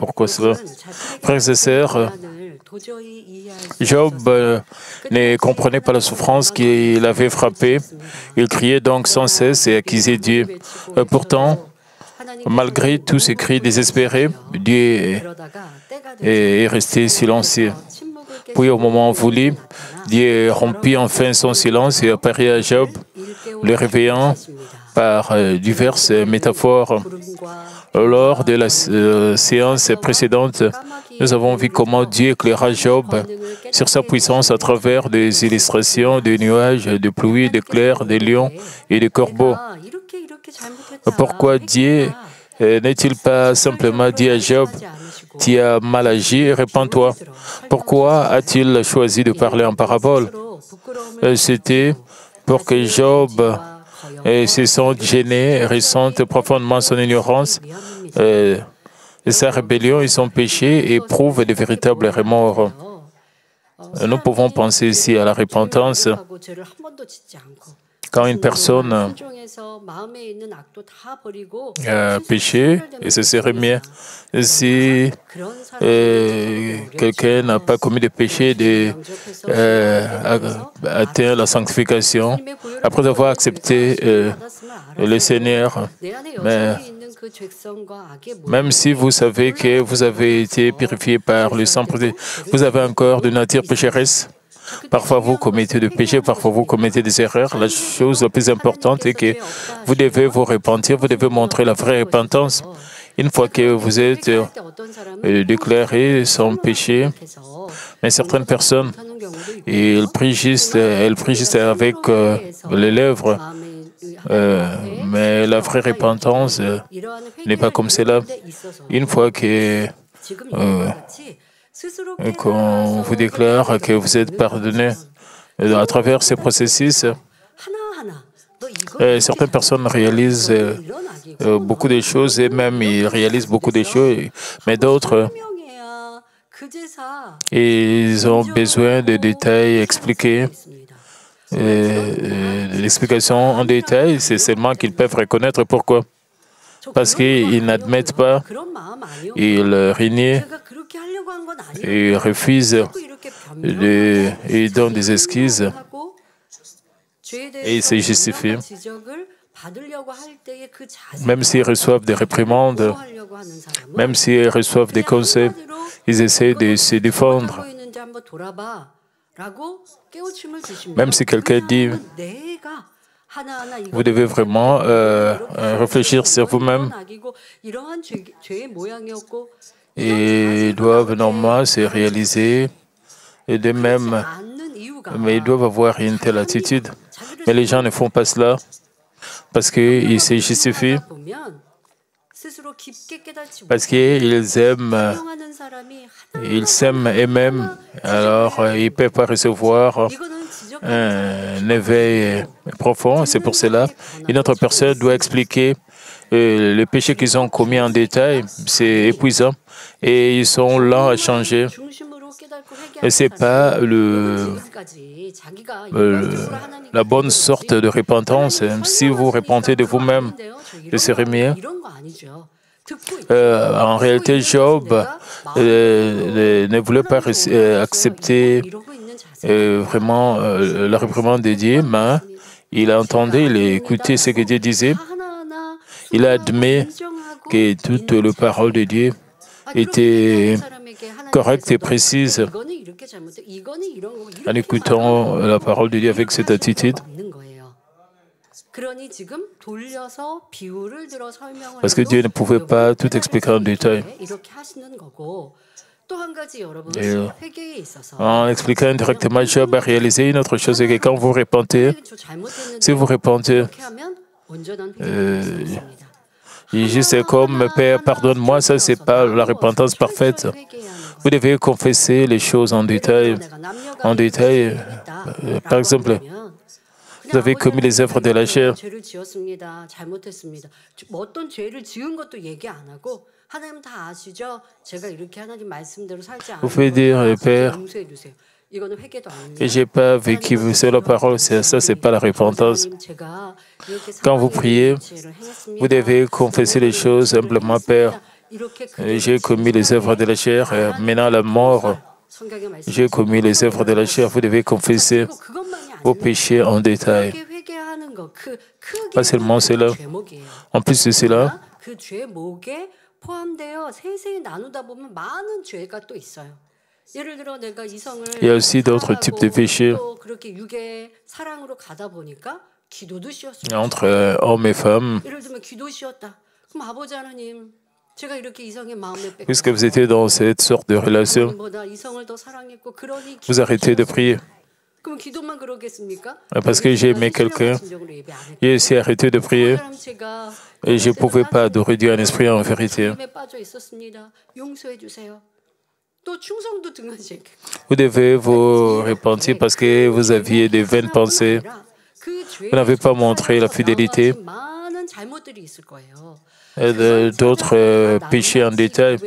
pourquoi cela. Frères et sœurs, Job ne comprenait pas la souffrance qui l'avait frappé. Il criait donc sans cesse et accusait Dieu. Pourtant, malgré tous ces cris désespérés, Dieu est resté silencieux. Puis, au moment voulu, Dieu rompit enfin son silence et apparut à Job, le réveillant par diverses métaphores. Lors de la séance précédente, nous avons vu comment Dieu éclaira Job sur sa puissance à travers des illustrations de nuages, de pluie, d'éclairs, de lions et de corbeaux. Pourquoi Dieu n'est-il pas simplement dit à Job, « Tu as mal agi, répands-toi » Pourquoi a-t-il choisi de parler en parabole? C'était pour que Job se sente gêné, ressente profondément son ignorance, sa rébellion et son péché, et éprouve de véritables remords. Nous pouvons penser ici à la repentance. Quand une personne a péché et se remet, si quelqu'un n'a pas commis de péché, atteint la sanctification, après avoir accepté le Seigneur, mais même si vous savez que vous avez été purifié par le sang, vous avez encore de nature pécheresse. Parfois, vous commettez des péchés, parfois, vous commettez des erreurs. La chose la plus importante est que vous devez vous repentir, vous devez montrer la vraie repentance. Une fois que vous êtes déclaré sans péché, mais certaines personnes, elles prient juste avec les lèvres, mais la vraie repentance n'est pas comme cela. Une fois que qu'on vous déclare que vous êtes pardonné à travers ces processus, certaines personnes réalisent beaucoup de choses et même ils réalisent beaucoup de choses, mais d'autres, ils ont besoin de détails expliqués. L'explication en détail, c'est seulement qu'ils peuvent reconnaître pourquoi. Parce qu'ils n'admettent pas, ils renient, ils refusent, ils donnent des excuses et ils se justifient. Même s'ils reçoivent des réprimandes, même s'ils reçoivent des conseils, ils essaient de se défendre. Même si quelqu'un dit, vous devez vraiment réfléchir sur vous-même. Et ils doivent normalement se réaliser et de même, mais ils doivent avoir une telle attitude. Mais les gens ne font pas cela parce qu'ils se justifient, parce qu'ils s'aiment eux-mêmes, alors ils ne peuvent pas recevoir un éveil profond. C'est pour cela qu'une autre personne doit expliquer le péché qu'ils ont commis en détail. C'est épuisant et ils sont lents à changer. Et ce n'est pas la bonne sorte de repentance. Si vous repentez de vous-même, ce serait mieux. En réalité, Job ne voulait pas accepter vraiment la réprimande de Dieu, mais il entendait, il écoutait ce que Dieu disait. Il admet que toute la parole de Dieu était correcte et précise. En écoutant la parole de Dieu avec cette attitude, parce que Dieu ne pouvait pas tout expliquer en détail. Et en expliquant directement, Job a réalisé une autre chose, c'est que quand vous repentez, si vous repentez, juste comme Père, pardonne-moi, ça, c'est pas la repentance parfaite. Vous devez confesser les choses en détail. En détail, par exemple, vous avez commis les œuvres de la chair. Vous pouvez dire, Père, que je n'ai pas vécu la parole, ça, ce n'est pas la repentance. Quand vous priez, vous devez confesser les choses simplement, Père, J'ai commis les œuvres de la chair. Maintenant, la mort, j'ai commis les œuvres de la chair. Vous devez confesser vos péchés en détail. Pas seulement cela. En plus de cela, il y a aussi d'autres types de péchés entre hommes et femmes. Puisque vous étiez dans cette sorte de relation, vous arrêtez de prier. Parce que j'ai aimé quelqu'un, j'ai aussi arrêté de prier et je ne pouvais pas adorer Dieu en esprit en vérité. Vous devez vous repentir parce que vous aviez des vaines pensées. Vous n'avez pas montré la fidélité et d'autres péchés en détail.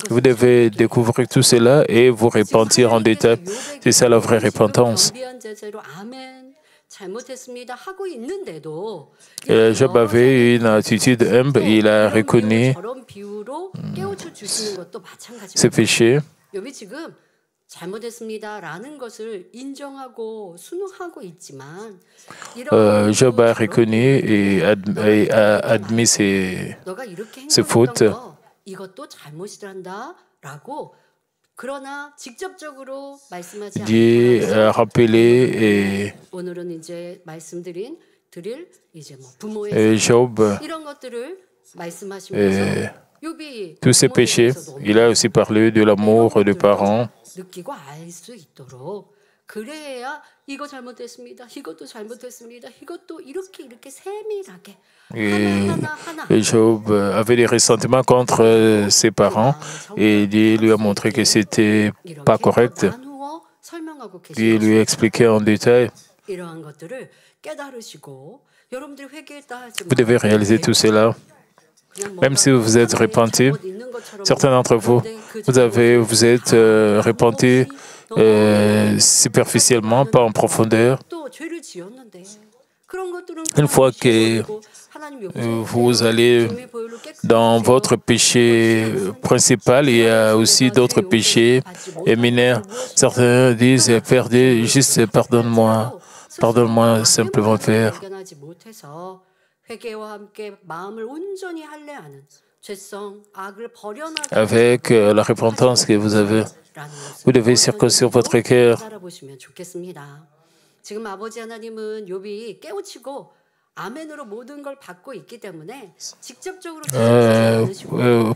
Vous devez découvrir tout cela et vous repentir en détail. C'est ça la vraie repentance. Job avait une attitude humble, il a reconnu ses péchés. Job a reconnu et a admis ses fautes. Dieu a rappelé et Job tous ses péchés. Il a aussi parlé de l'amour des parents. Et Job avait des ressentiments contre ses parents et Dieu lui a montré que c'était pas correct. Dieu lui a expliqué en détail. Vous devez réaliser tout cela. Même si vous êtes repentis, certains d'entre vous, vous êtes repentis superficiellement, pas en profondeur. Une fois que vous allez dans votre péché principal, il y a aussi d'autres péchés mineurs. Certains disent, Père, juste pardonne-moi, pardonne-moi simplement, Père. Avec la repentance que vous avez, vous devez circoncire votre cœur.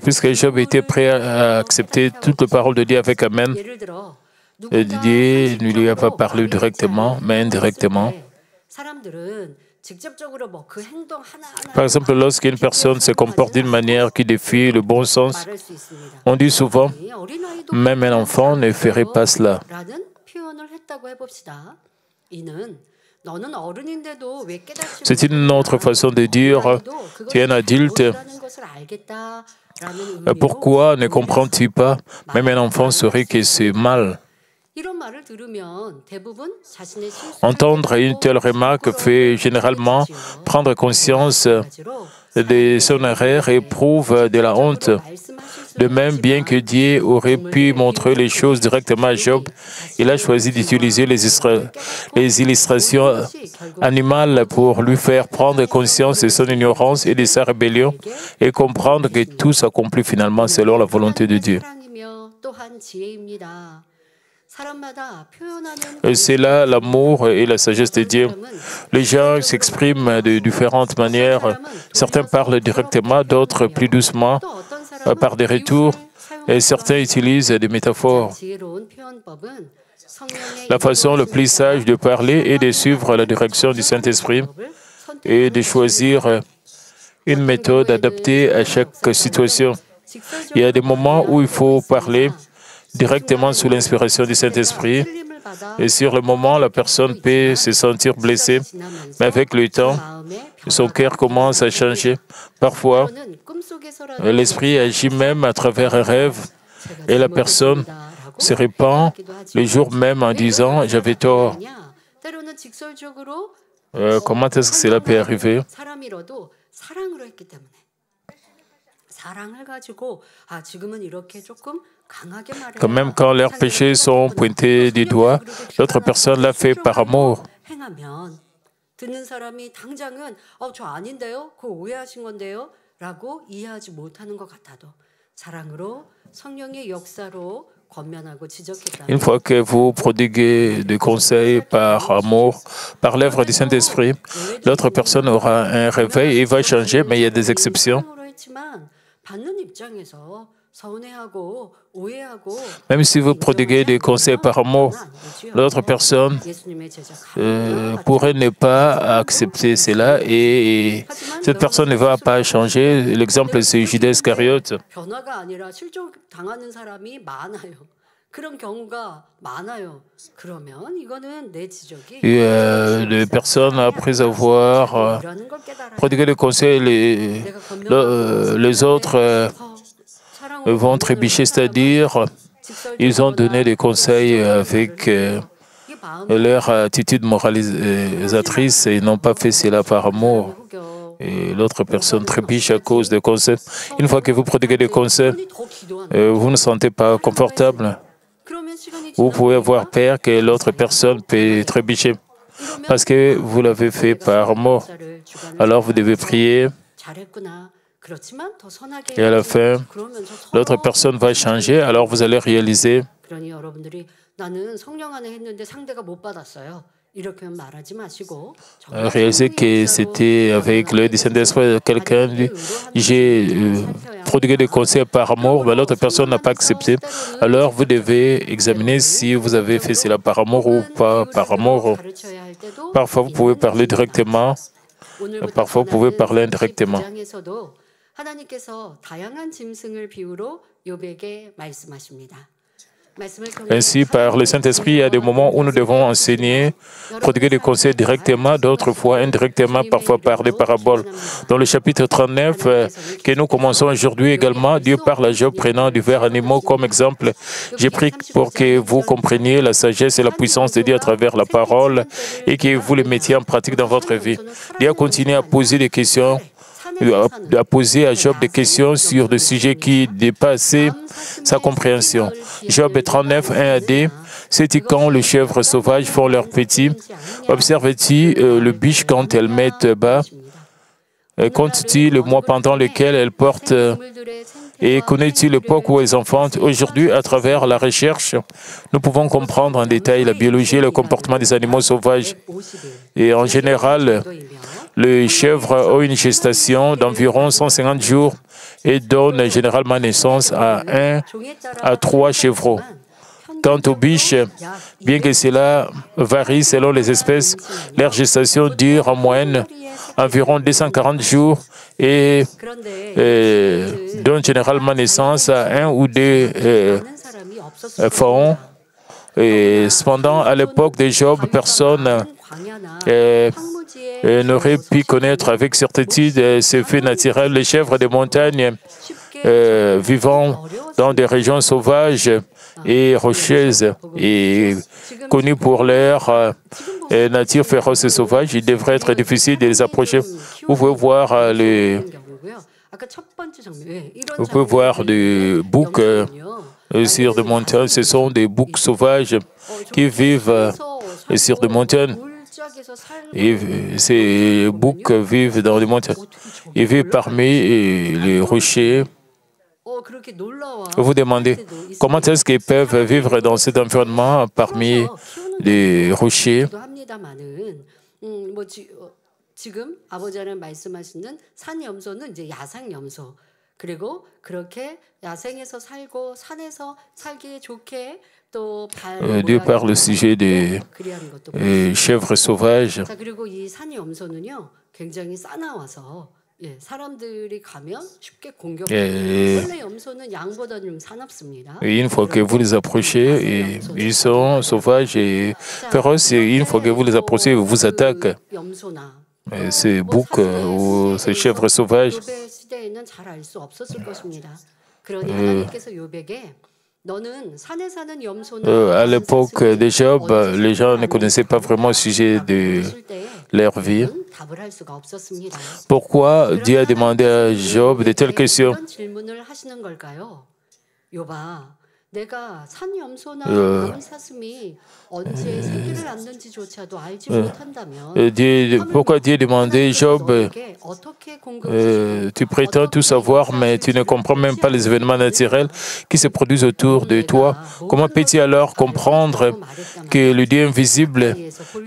Puisque Job était prêt à accepter toute la parole de Dieu avec Amen, Dieu ne lui a pas parlé directement, mais indirectement. Par exemple, lorsqu'une personne se comporte d'une manière qui défie le bon sens, on dit souvent, même un enfant ne ferait pas cela. C'est une autre façon de dire, tu es un adulte, pourquoi ne comprends-tu pas? Même un enfant saurait que c'est mal. Entendre une telle remarque fait généralement prendre conscience de son erreur et prouve de la honte. De même, bien que Dieu aurait pu montrer les choses directement à Job, il a choisi d'utiliser les illustrations animales pour lui faire prendre conscience de son ignorance et de sa rébellion et comprendre que tout s'accomplit finalement selon la volonté de Dieu. C'est là l'amour et la sagesse de Dieu. Les gens s'expriment de différentes manières. Certains parlent directement, d'autres plus doucement, par des retours, et certains utilisent des métaphores. La façon la plus sage de parler est de suivre la direction du Saint-Esprit et de choisir une méthode adaptée à chaque situation. Il y a des moments où il faut parler directement sous l'inspiration du Saint-Esprit. Et sur le moment, la personne peut se sentir blessée. Mais avec le temps, son cœur commence à changer. Parfois, l'Esprit agit même à travers un rêve et la personne se répand le jour même en disant « j'avais tort ». Comment est-ce que cela peut arriver? Quand même quand leurs péchés sont pointés du doigt, l'autre personne l'a fait par amour. 듣는 사람이 당장은 저 아닌데요? 그거 오해하신 건데요? 라고 이해하지 못하는 것 같아도 사랑으로 성령의 역사로 권면하고 지적했다는 Une fois que vous prodiguez des conseils par amour, par l'œuvre du Saint-Esprit, l'autre personne aura un réveil et va changer, mais il y a des exceptions. 받는 입장에서 서운해하고 오해하고 Même si vous prodiguez des conseils par amour, l'autre personne pourrait ne pas accepter cela et cette personne ne va pas changer. L'exemple, c'est Judas Iscariote. 변화가 아니라 실족당하는 사람이 많아요. 그런 경우가 많아요. 그러면 이거는 내 지적이 Les personnes, après avoir prodigué des conseils, les autres vont trébucher, c'est-à-dire ils ont donné des conseils avec leur attitude moralisatrice et n'ont pas fait cela par amour. Et l'autre personne trébuche à cause des conseils. Une fois que vous prodiguez des conseils, vous ne sentez pas confortable. Vous pouvez avoir peur que l'autre personne peut trébucher parce que vous l'avez fait par amour. Alors vous devez prier et à la fin, l'autre personne va changer. Alors vous allez réaliser que c'était avec le Saint-Esprit. Quelqu'un dit, j'ai prodigué des conseils par amour, mais l'autre personne n'a pas accepté. Alors vous devez examiner si vous avez fait cela par amour ou pas par amour. Parfois vous pouvez parler directement, parfois vous pouvez parler indirectement. Ainsi, par le Saint-Esprit, il y a des moments où nous devons enseigner, prodiguer des conseils directement, d'autres fois indirectement, parfois par des paraboles. Dans le chapitre 39, que nous commençons aujourd'hui également, Dieu parle à Job prenant divers animaux comme exemple. J'ai pris pour que vous compreniez la sagesse et la puissance de Dieu à travers la parole et que vous les mettiez en pratique dans votre vie. Dieu a continué à poser des questions, à poser à Job des questions sur des sujets qui dépassaient sa compréhension. Job 39, 1 à 2. C'est-il quand les chèvres sauvages font leurs petits? Observes-tu le biche quand elles mettent bas? Comptes-tu le mois pendant lequel elles portent? Et connais-tu l'époque où elles enfantent? Aujourd'hui, à travers la recherche, nous pouvons comprendre en détail la biologie et le comportement des animaux sauvages. Et en général, les chèvres ont une gestation d'environ 150 jours et donnent généralement naissance à 1 à 3 chevreaux. Quant aux biches, bien que cela varie selon les espèces, leur gestation dure en moyenne environ 240 jours et donne généralement naissance à 1 ou 2 faons. Et cependant, à l'époque de Job, personne n'aurait pu connaître avec certitude ces faits naturels. Les chèvres des montagnes vivant dans des régions sauvages et rocheuses et connues pour leur nature féroce et sauvage, il devrait être difficile de les approcher. Vous pouvez voir des boucs sur des montagnes. Ce sont des boucs sauvages qui vivent sur des montagnes. Et ces boucs vivent dans les montagnes. Ils vivent parmi les rochers. Vous vous demandez comment est-ce qu'ils peuvent vivre dans cet environnement parmi les rochers. 지금 아버지 하나님 말씀하시는 산 염소는 이제 야생 염소. 그리고 그렇게 야생에서 살고 산에서 살기 좋게 또 Dieu parle au sujet des chèvres sauvages. 자, 그리고 이 산 염소는요. 굉장히 싸나워서 사람들이 가면 쉽게 공격해요. 원래 염소는 양보다 좀 사납습니다. Une fois que vous les approchez, ils sont sauvages et féroces. Et une fois que vous les approchez, ils vous attaquent. Ces boucs ou ces chèvres sauvages. À l'époque de Job, les gens ne connaissaient pas vraiment le sujet de leur vie. Pourquoi Dieu a demandé à Job de telles questions? Pourquoi Dieu demandait Job, tu prétends tout savoir, mais tu ne comprends même pas les événements naturels qui se produisent autour de toi. Comment peux-tu alors comprendre que le Dieu invisible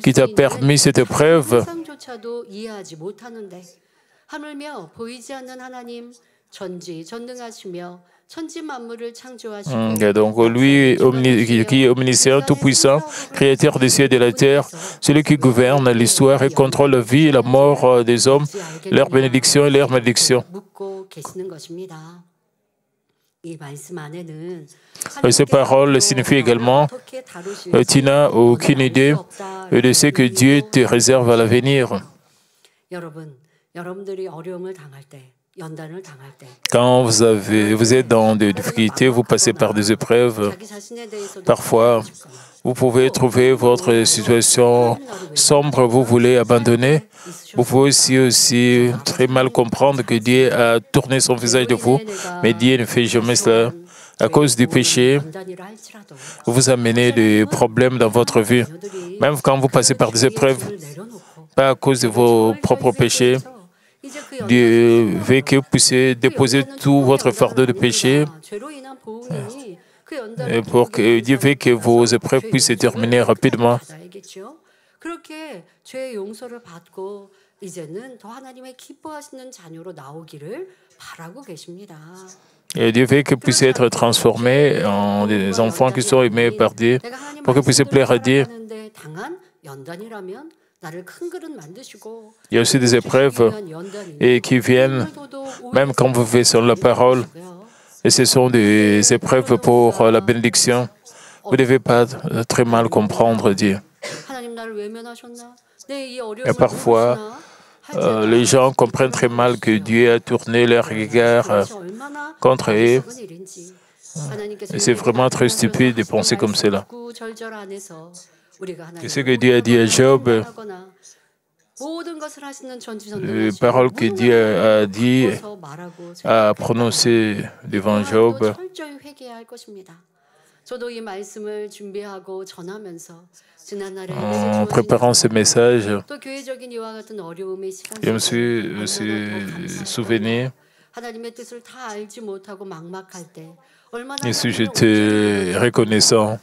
qui t'a permis cette épreuve donc lui, qui est omniscient, tout-puissant, créateur des cieux et de la terre, celui qui gouverne l'histoire et contrôle la vie et la mort des hommes, leur bénédiction et leur malédiction. Ces paroles signifient également tu n'as aucune idée de ce que Dieu te réserve à l'avenir. Quand vous êtes dans des difficultés, vous passez par des épreuves, parfois vous pouvez trouver votre situation sombre, vous voulez abandonner. Vous pouvez aussi très mal comprendre que Dieu a tourné son visage de vous, mais Dieu ne fait jamais cela. À cause du péché, vous amenez des problèmes dans votre vie. Même quand vous passez par des épreuves, pas à cause de vos propres péchés, Dieu veut que vous puissiez déposer tout votre fardeau de péché et pour que Dieu veut que vos épreuves puissent se terminer rapidement. Et Dieu veut que vous puissiez être transformés en des enfants qui sont aimés par Dieu, pour que vous puissiez plaire à Dieu. Il y a aussi des épreuves qui viennent, même quand vous vivez sur la parole. Et ce sont des épreuves pour la bénédiction. Vous ne devez pas très mal comprendre Dieu. Et parfois, les gens comprennent très mal que Dieu a tourné leur regard contre eux. C'est vraiment très stupide de penser comme cela. Et ce que Dieu a dit à Job, les paroles que Dieu a dit, a prononcées devant Job, en préparant ce message, je me suis souvenu, et si j'étais reconnaissant,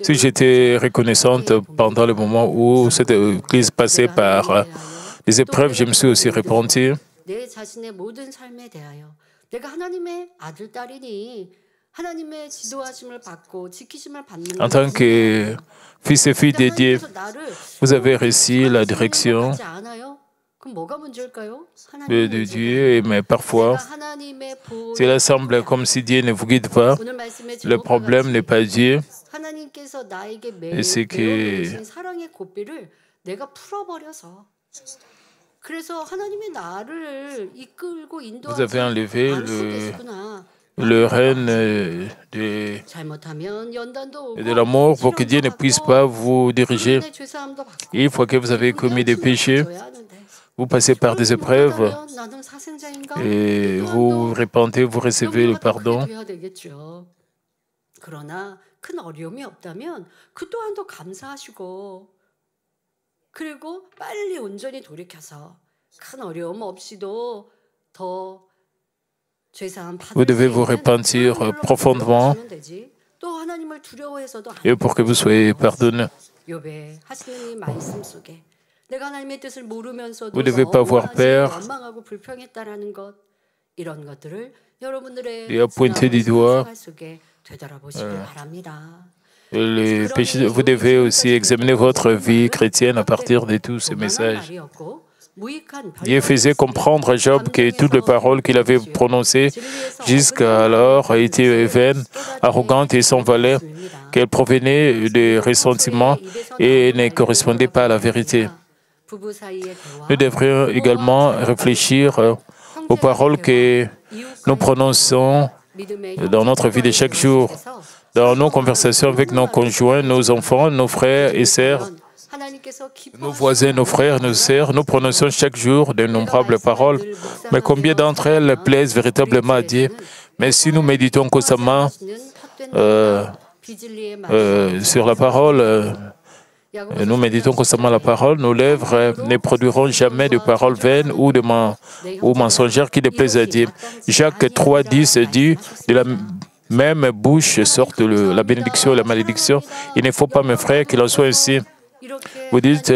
si j'étais reconnaissante pendant le moment où cette Église passait par des épreuves, je me suis aussi repenti. En tant que fils et fille de Dieu, vous avez reçu la direction de Dieu, mais parfois, cela semble comme si Dieu ne vous guide pas. Le problème n'est pas Dieu, et c'est que vous avez enlevé le règne de l'amour pour que Dieu ne puisse pas vous diriger. Et une fois que vous avez commis des péchés, vous passez par des épreuves et vous vous repentez, vous recevez le pardon. Vous devez vous repentir profondément et pour que vous soyez pardonné. Vous ne devez pas avoir peur et à pointer du doigt les péchés. Vous devez aussi examiner votre vie chrétienne à partir de tous ces messages. Dieu faisait comprendre à Job que toutes les paroles qu'il avait prononcées jusqu'alors étaient vaines, arrogantes et sans valeur, qu'elles provenaient de ressentiments et ne correspondaient pas à la vérité. Nous devrions également réfléchir aux paroles que nous prononçons dans notre vie de chaque jour, dans nos conversations avec nos conjoints, nos enfants, nos frères et sœurs, nos voisins, nos frères, nos sœurs, nous prononçons chaque jour d'innombrables paroles. Mais combien d'entre elles plaisent véritablement à Dieu? Mais si nous méditons constamment sur la parole, nous méditons constamment la parole, nos lèvres ne produiront jamais de paroles vaines ou mensongères qui déplaisent à Dieu. Jacques 3,10 dit, de la même bouche sortent la bénédiction et la malédiction. Il ne faut pas, mes frères, qu'il en soit ainsi. Vous dites,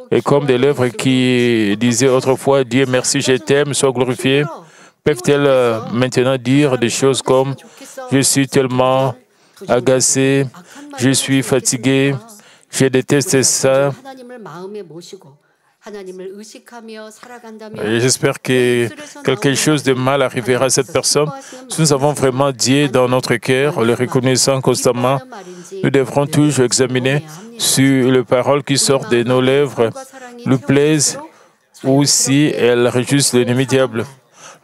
et comme des lèvres qui disaient autrefois, Dieu merci, je t'aime, sois glorifié, peuvent-elles maintenant dire des choses comme, je suis tellement agacé, je suis fatigué, je déteste ça. J'espère que quelque chose de mal arrivera à cette personne. Si nous avons vraiment Dieu dans notre cœur, le reconnaissant constamment, nous devrons toujours examiner si les paroles qui sortent de nos lèvres nous plaisent ou si elles réjouissent l'ennemi diable.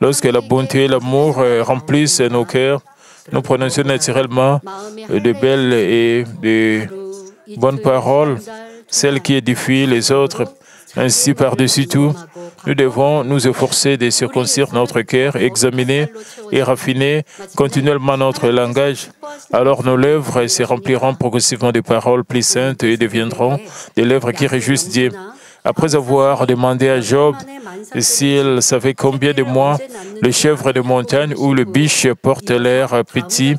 Lorsque la bonté et l'amour remplissent nos cœurs, nous prononçons naturellement de belles et de bonnes paroles, celles qui édifient les autres. Ainsi, par-dessus tout, nous devons nous efforcer de circoncire notre cœur, examiner et raffiner continuellement notre langage. Alors nos lèvres se rempliront progressivement de paroles plus saintes et deviendront des lèvres qui réjouissent Dieu. Après avoir demandé à Job s'il savait combien de mois les chèvres de montagne ou le biche portent l'air petit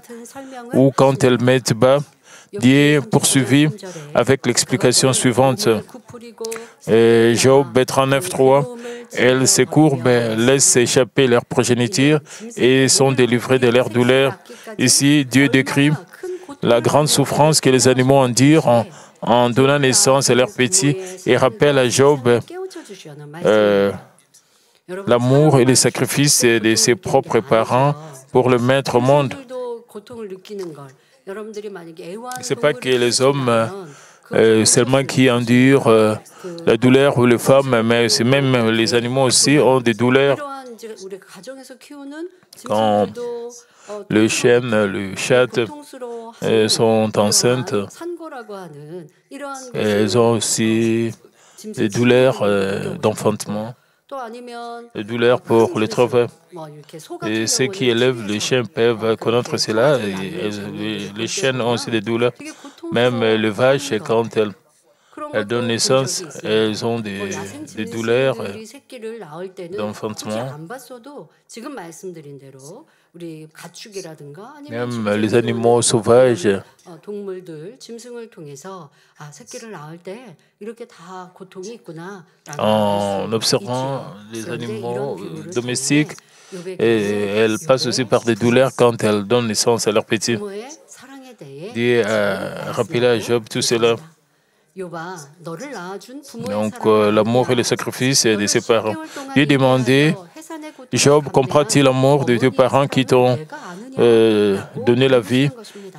ou quand elles mettent bas, Dieu poursuivit avec l'explication suivante. Job 39.3, elles se courbent, laissent échapper leur progéniture et sont délivrées de leur douleur. Ici, Dieu décrit la grande souffrance que les animaux endurent en donnant naissance à leurs petits et rappelle à Job l'amour et les sacrifices de ses propres parents pour le mettre au monde. Ce n'est pas que les hommes seulement qui endurent la douleur ou les femmes, mais c'est même les animaux aussi ont des douleurs. Quand le chien, le chat sont enceintes, elles ont aussi des douleurs d'enfantement, des douleurs pour les travaux. Et ceux qui élèvent les chiens peuvent connaître cela. Les chiens ont aussi des douleurs. Même les vaches, quand elles donnent naissance, elles ont des douleurs d'enfantement. Même les animaux sauvages, en observant les animaux domestiques, elles passent aussi par des douleurs quand elles donnent naissance à leurs petits. Dieu a rappelé à Job tout cela. Donc, l'amour et le sacrifice de ses parents. Dieu demandait, Job, comprend-il l'amour de tes parents qui t'ont donné la vie?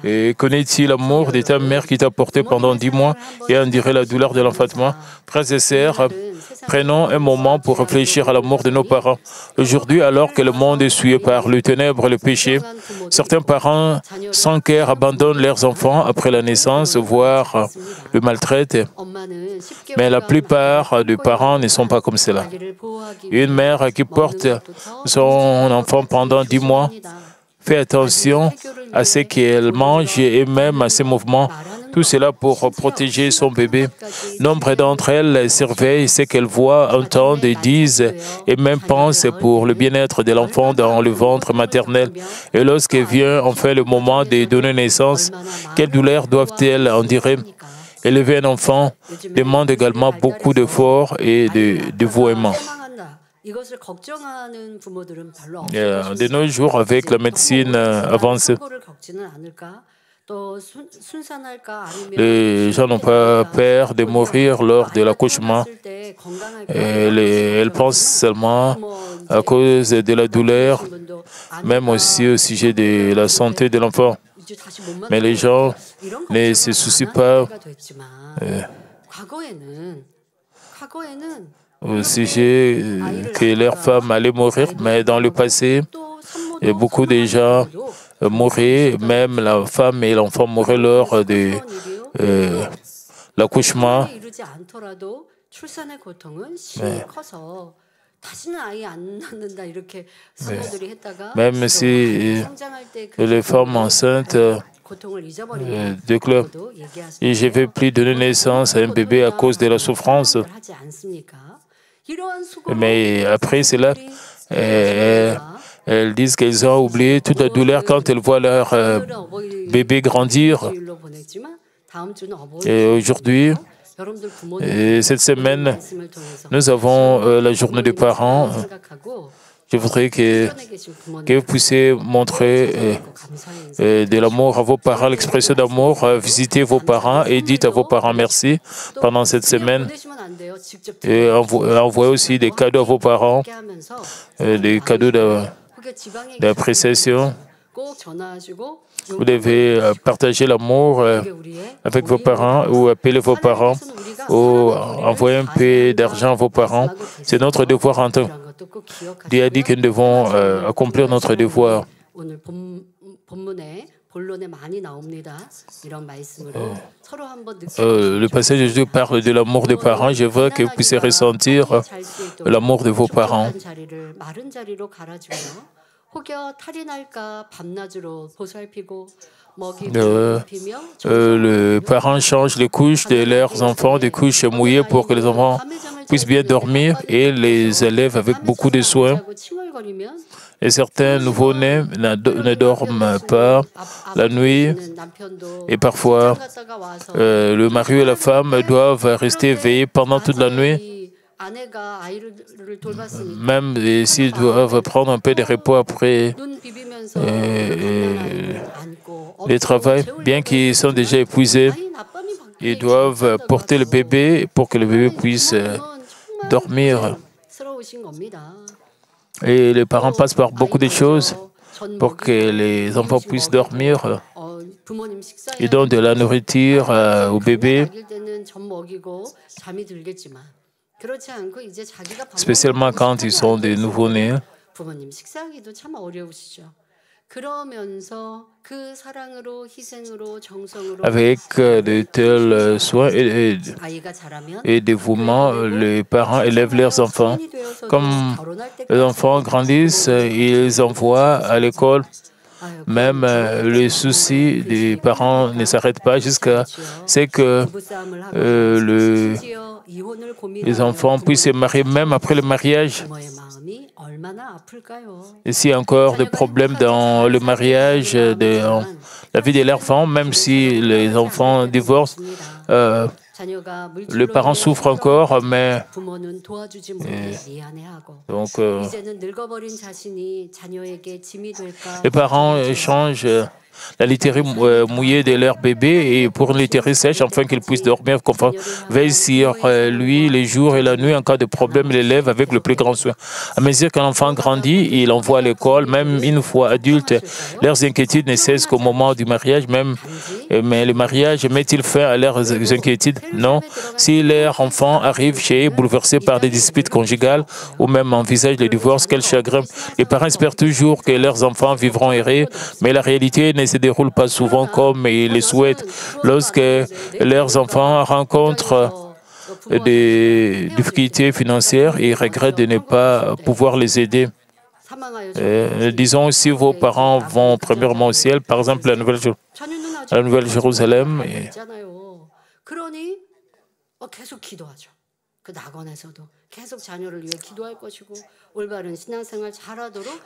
Et connaît-il l'amour de ta mère qui t'a porté pendant 10 mois et endurer la douleur de l'enfantement? Frères et sœurs, prenons un moment pour réfléchir à l'amour de nos parents. Aujourd'hui, alors que le monde est souillé par le ténèbre et le péché, certains parents sans cœur abandonnent leurs enfants après la naissance, voire le maltraitent. Mais la plupart des parents ne sont pas comme cela. Une mère qui porte son enfant pendant 10 mois fait attention à ce qu'elle mange et même à ses mouvements. Tout cela pour protéger son bébé. Nombre d'entre elles surveillent ce qu'elles voient, entendent et disent et même pensent pour le bien-être de l'enfant dans le ventre maternel. Et lorsque vient enfin le moment de donner naissance, quelle douleur doivent-elles endurer? Élever un enfant demande également beaucoup d'efforts et de dévouement. De nos jours, avec la médecine avancée, les gens n'ont pas peur de mourir lors de l'accouchement. Elles pensent seulement à cause de la douleur, même aussi au sujet de la santé de l'enfant. Mais les gens ne se soucient pas au sujet que leur femme allait mourir, mais dans le passé, Et beaucoup de gens mouraient, même la femme et l'enfant mouraient lors de l'accouchement. Même si les femmes enceintes déclarent « Je ne vais plus donner naissance à un bébé à cause de la souffrance ». Mais après cela, elles disent qu'elles ont oublié toute la douleur quand elles voient leur bébé grandir. Et aujourd'hui, cette semaine, nous avons la journée des parents. Je voudrais que vous puissiez montrer de l'amour à vos parents, l'expression d'amour. Visitez vos parents et dites à vos parents merci pendant cette semaine. Et envoyez aussi des cadeaux à vos parents, des cadeaux d'appréciation. Vous devez partager l'amour avec vos parents ou appeler vos parents ou envoyer un peu d'argent à vos parents. C'est notre devoir en tant. Dieu a dit que nous devons accomplir notre devoir. Le passage de Dieu parle de l'amour des parents. Je veux que vous puissiez ressentir l'amour de vos parents. Les parents changent les couches de leurs enfants, des couches mouillées pour que les enfants puissent bien dormir et les élèvent avec beaucoup de soins. Et certains nouveau-nés ne dorment pas la nuit et parfois le mari et la femme doivent rester éveillés pendant toute la nuit. Même s'ils doivent prendre un peu de repos après le travail, bien qu'ils sont déjà épuisés, ils doivent porter le bébé pour que le bébé puisse dormir. Et les parents passent par beaucoup de choses pour que les enfants puissent dormir. Ils donnent de la nourriture au bébé, spécialement quand ils sont des nouveau-nés. Avec de tels soins et dévouement, les parents élèvent leurs enfants. Comme les enfants grandissent, ils envoient à l'école. Même les soucis des parents ne s'arrêtent pas jusqu'à ce que les enfants puissent se marier même après le mariage. Et s'il y a encore des problèmes dans le mariage, dans la vie de l'enfant, même si les enfants divorcent, les parents souffrent encore, mais donc les parents changent la literie mouillée de leur bébé et pour une literie sèche afin qu'il puisse dormir confortablement. Veille sur lui les jours et la nuit en cas de problème, l'élève avec le plus grand soin. À mesure qu'un enfant grandit, il l'envoie à l'école, même une fois adulte. Leurs inquiétudes ne cessent qu'au moment du mariage, mais le mariage met-il fin à leurs inquiétudes? Non. Si leur enfant arrive chez eux bouleversé par des disputes conjugales ou même envisage le divorce, quel chagrin. Les parents espèrent toujours que leurs enfants vivront heureux, mais la réalité ne se déroule pas souvent comme ils le souhaitent. Lorsque leurs enfants rencontrent des difficultés financières, ils regrettent de ne pas pouvoir les aider. Disons, si vos parents vont premièrement au ciel, par exemple à la Nouvelle-Jérusalem,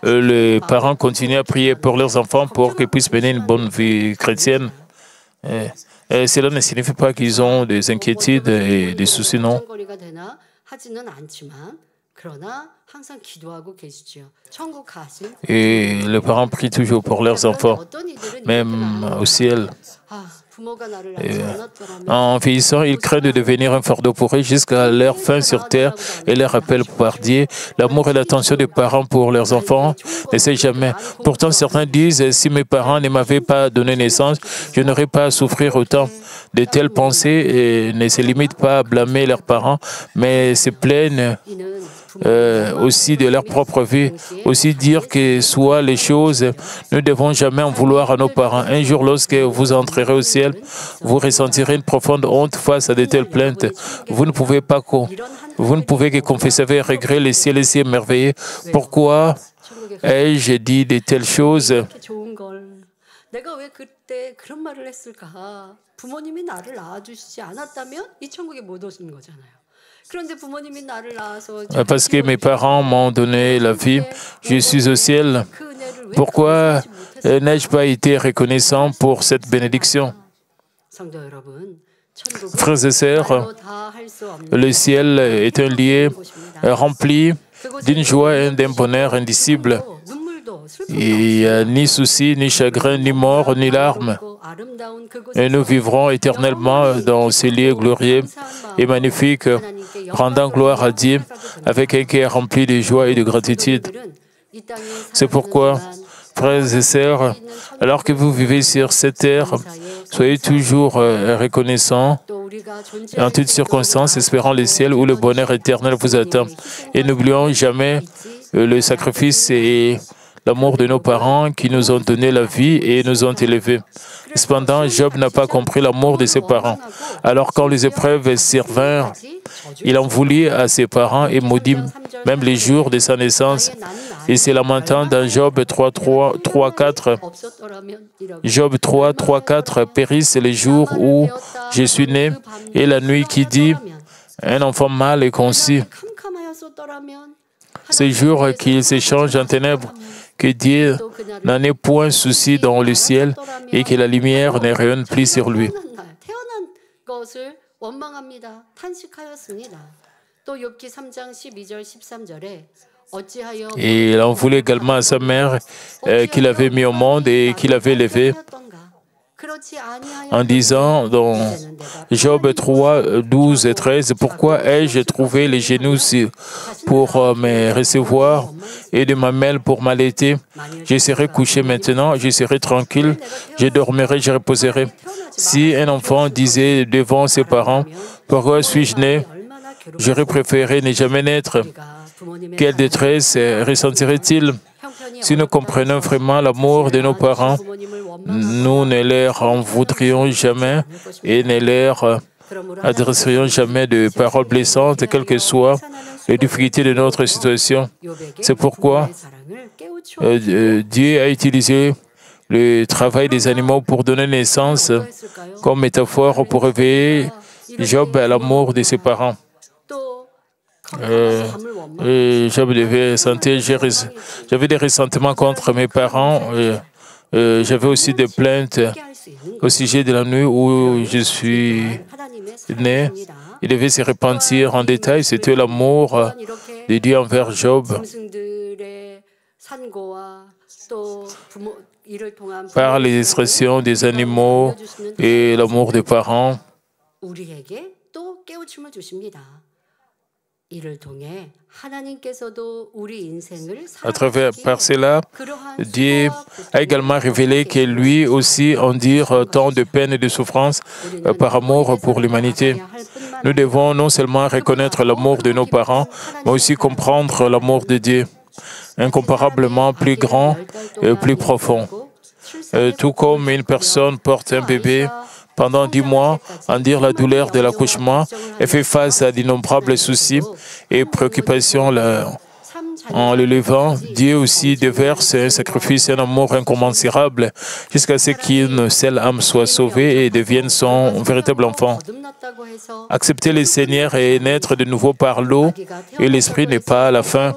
les parents continuent à prier pour leurs enfants pour qu'ils puissent mener une bonne vie chrétienne. Cela ne signifie pas qu'ils ont des inquiétudes et des soucis, non. Et les parents prient toujours pour leurs enfants, même au ciel. En vieillissant, ils craignent de devenir un fardeau pour eux jusqu'à leur fin sur terre et leur rappel par Dieu. L'amour et l'attention des parents pour leurs enfants ne sait jamais. Pourtant, certains disent, si mes parents ne m'avaient pas donné naissance, je n'aurais pas à souffrir autant. De telles pensées ne se limitent pas à blâmer leurs parents, mais se plaignent aussi de leur propre vie, aussi dire que soit les choses, nous ne devons jamais en vouloir à nos parents. Un jour, lorsque vous entrerez au ciel, vous ressentirez une profonde honte face à de telles plaintes. Vous ne pouvez que confesser avec regret, le ciel est si merveilleux. Pourquoi ai-je dit de telles choses? 내가 왜 그때 그런 말을 했을까? 부모님이 나를 낳아주시지 않았다면 이 천국에 못 오시는 거잖아요. 그런데 부모님이 나를 낳아서 Parce que mes parents m'ont donné la vie, je suis au ciel. Pourquoi n'ai-je pas été reconnaissant pour cette bénédiction? Frères et sœurs, le ciel est un lieu rempli d'une joie et d'un bonheur indicible. Il n'y a ni souci, ni chagrin, ni mort, ni larmes. Et nous vivrons éternellement dans ce lieu glorieux et magnifique, rendant gloire à Dieu avec un cœur rempli de joie et de gratitude. C'est pourquoi, frères et sœurs, alors que vous vivez sur cette terre, soyez toujours reconnaissants en toutes circonstances, espérant le ciel où le bonheur éternel vous attend. Et n'oublions jamais le sacrifice et l'amour de nos parents qui nous ont donné la vie et nous ont élevés. Cependant, Job n'a pas compris l'amour de ses parents. Alors quand les épreuves survinrent, il en voulut à ses parents et maudit même les jours de sa naissance. Et se lamentant dans Job 3:4, Job 3:4, périssent les jours où je suis né et la nuit qui dit, un enfant mâle est conçu. Ces jours qu'il s'échange en ténèbres, que Dieu n'en ait point souci dans le ciel et que la lumière ne rayonne plus sur lui. Et il en voulait également à sa mère qu'il avait mis au monde et qu'il avait élevé, en disant dans Job 3:12 et 13, « Pourquoi ai-je trouvé les genoux pour me recevoir et de ma mêle pour m'allaiter? Je serai couché maintenant, je serai tranquille, je dormirai, je reposerai. » Si un enfant disait devant ses parents, « Pourquoi suis-je né? J'aurais préféré ne jamais naître. » Quelle détresse ressentirait-il? Si nous comprenons vraiment l'amour de nos parents, nous ne leur en voudrions jamais et ne leur adresserions jamais de paroles blessantes, quelles que soient les difficultés de notre situation. C'est pourquoi Dieu a utilisé le travail des animaux pour donner naissance comme métaphore pour réveiller Job à l'amour de ses parents. Job devait ressentir, j'avais des ressentiments contre mes parents. J'avais aussi des plaintes au sujet de la nuit où je suis né. Il devait se repentir en détail. C'était l'amour de Dieu envers Job. Par les expressions des animaux et l'amour des parents. Par cela, Dieu a également révélé que lui aussi endure tant de peines et de souffrances par amour pour l'humanité. Nous devons non seulement reconnaître l'amour de nos parents, mais aussi comprendre l'amour de Dieu, incomparablement plus grand et plus profond. Tout comme une personne porte un bébé pendant 10 mois, endure la douleur de l'accouchement et fait face à d'innombrables soucis et préoccupations en le levant, Dieu aussi déverse un sacrifice et un amour incommensurable jusqu'à ce qu'une seule âme soit sauvée et devienne son véritable enfant. Accepter le Seigneur et naître de nouveau par l'eau et l'Esprit n'est pas la fin.